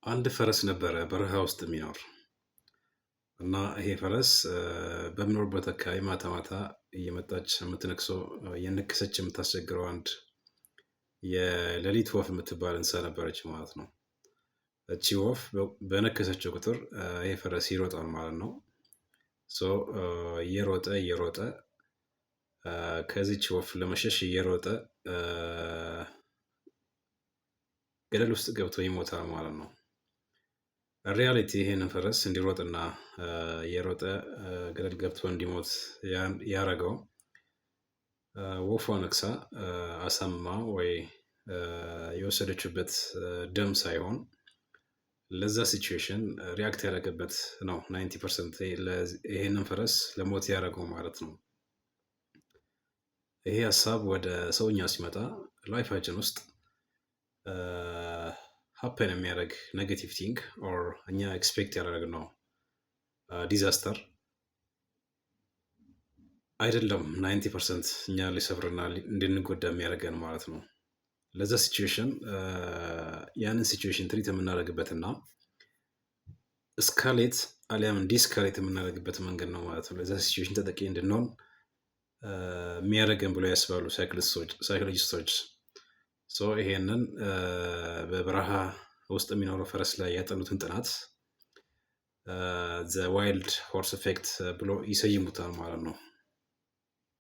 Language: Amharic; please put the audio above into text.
አንድ ፈረስ ነበረ በረሃ ውስጥ የሚኖር እና ይሄ ፈረስ በሚኖርበት አካባቢ ማታ ማታ እየመጣች የምትነክሰው እየነከሰች የምታስቸግረው አንድ የሌሊት ወፍ የምትባል እንስሳ ነበረች ማለት ነው። እቺ ወፍ በነከሰችው ቁጥር ይሄ ፈረስ ይሮጣል ማለት ነው። እየሮጠ እየሮጠ ከዚች ወፍ ለመሸሽ እየሮጠ ገደል ውስጥ ገብቶ ይሞታል ማለት ነው። ሪያሊቲ ይሄንን ፈረስ እንዲሮጥና እየሮጠ ገደል ገብቶ እንዲሞት ያረገው ወፏ ነክሳ አሳማ ወይ የወሰደችበት ደም ሳይሆን ለዛ ሲቹዌሽን ሪያክት ያደረገበት ነው 90% ይሄንን ፈረስ ለሞት ያደረገው ማለት ነው። ይሄ ሀሳብ ወደ ሰውኛ ሲመጣ ላይፋችን ውስጥ ሀፕን የሚያደርግ ኔጌቲቭ ቲንግ ኦር እኛ ኤክስፔክት ያደረግነው ዲዛስተር አይደለም 90% እኛ ሊሰብርና እንድንጎዳ የሚያደርገን ማለት ነው። ለዛ ሲቹዌሽን ያንን ሲቹዌሽን ትሪት የምናደርግበትና እስካሌት አሊያም ዲስካሌት የምናደርግበት መንገድ ነው ማለት ነው። ለዛ ሲቹዌሽን ተጠቂ እንድንሆን የሚያደርገን ብሎ ያስባሉ ሳይኮሎጂስቶች። ይሄንን በበረሃ ውስጥ የሚኖረው ፈረስ ላይ ያጠኑትን ጥናት ዘ ዋይልድ ሆርስ ኢፌክት ብሎ ይሰይሙታል ማለት ነው።